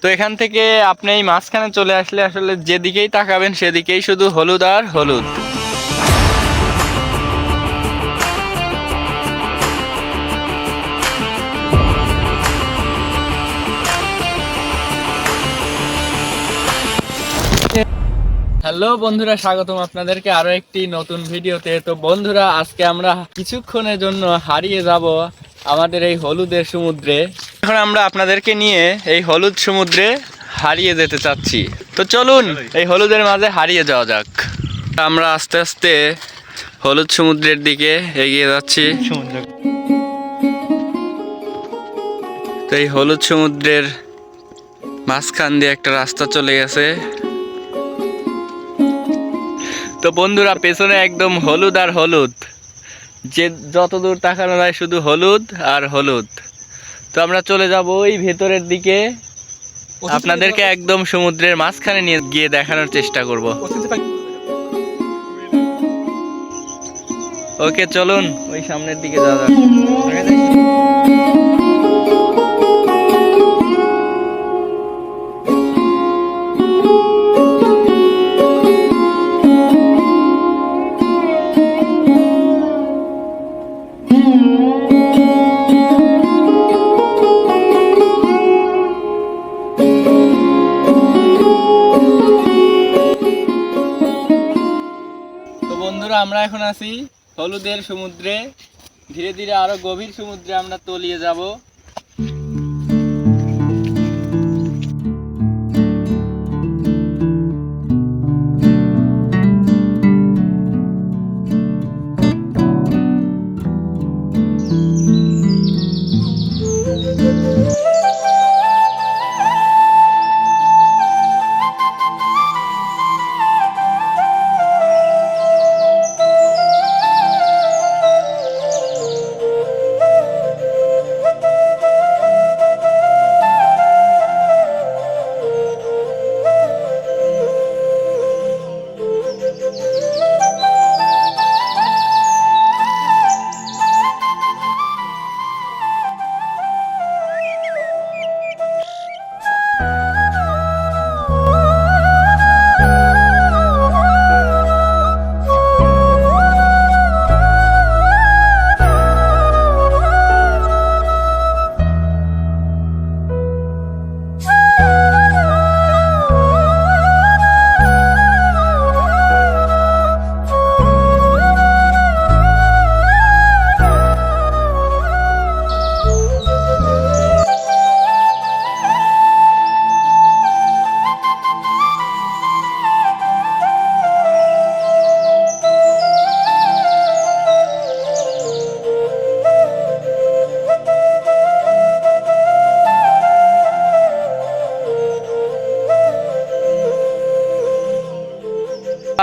তো এখান থেকে আপনি এই মাঝখানে চলে আসলে আসলে যেদিকেই তাকাবেন সেদিকেই শুধু হলুদ আর হলুদ। হ্যালো বন্ধুরা, স্বাগতম আপনাদেরকে আরো একটি নতুন ভিডিওতে। তো বন্ধুরা, আজকে আমরা কিছুক্ষণের জন্য হারিয়ে যাব আমাদের এই হলুদের সমুদ্রে। এখন আমরা আপনাদেরকে নিয়ে এই হলুদ সমুদ্রে হারিয়ে যেতে চাচ্ছি। তো চলুন এই হলুদের মাঝে হারিয়ে যাওয়া যাক। আমরা আস্তে আস্তে হলুদ সমুদ্রের দিকে এগিয়ে যাচ্ছি। তো এই হলুদ সমুদ্রের মাঝখান দিয়ে একটা রাস্তা চলে গেছে। তো বন্ধুরা, পেছনে একদম হলুদ আর হলুদ, যে যতদূর তাকানো যায় শুধু হলুদ আর হলুদ। তো আমরা চলে যাব ওই ভেতরের দিকে, আপনাদেরকে একদম সমুদ্রের মাঝখানে নিয়ে গিয়ে দেখানোর চেষ্টা করব। ওকে, চলুন ওই সামনের দিকে যাওয়া যাক। বন্ধুরা, আমরা এখন আছি হলুদের সমুদ্রে। ধীরে ধীরে আরো গভীর সমুদ্রে আমরা তলিয়ে যাব।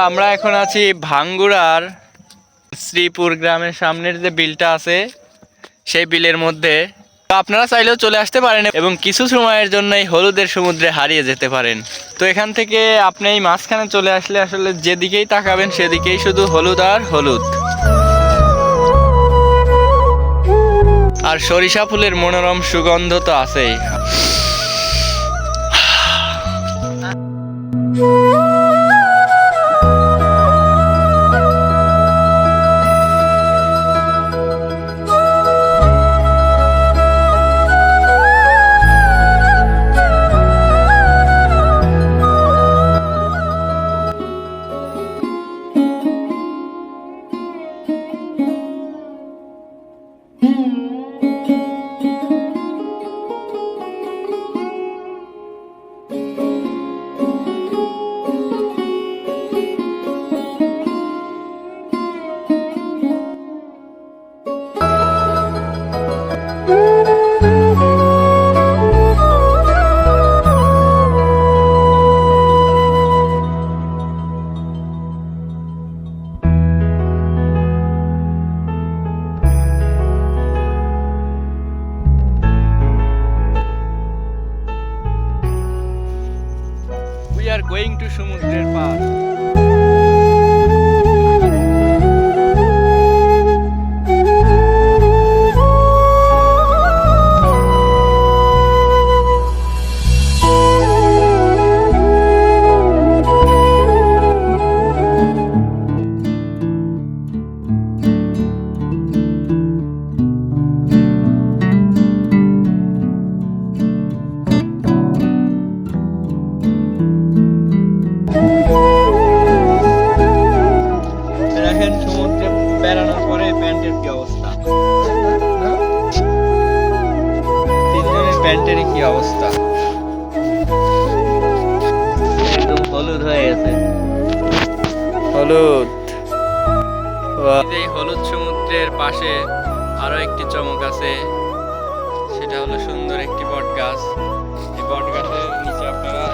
আমরা এখন আছি ভাঙ্গুরার শ্রীপুর গ্রামের সামনের যে বিলটা আছে সেই বিলের মধ্যে। তো আপনারা চাইলেও চলে আসতে পারেন এবং কিছু সময়ের জন্য এই হলুদের সমুদ্রে হারিয়ে যেতে পারেন। তো এখান থেকে আপনি এই মাঝখানে চলে আসলে আসলে যেদিকেই তাকাবেন সেদিকেই শুধু হলুদ আর হলুদ। আর সরিষা ফুলের মনোরম সুগন্ধ তো আছেই। are going to সমুদ্রের পার। প্যান্টের কি অবস্থা, একদম হলুদ হয়ে গেছে, হলুদ। এই হলুদ সমুদ্রের পাশে আরো একটি চমক আছে, সেটা হলো সুন্দর একটি বট গাছ। এই বট গাছের নিচে আপনারা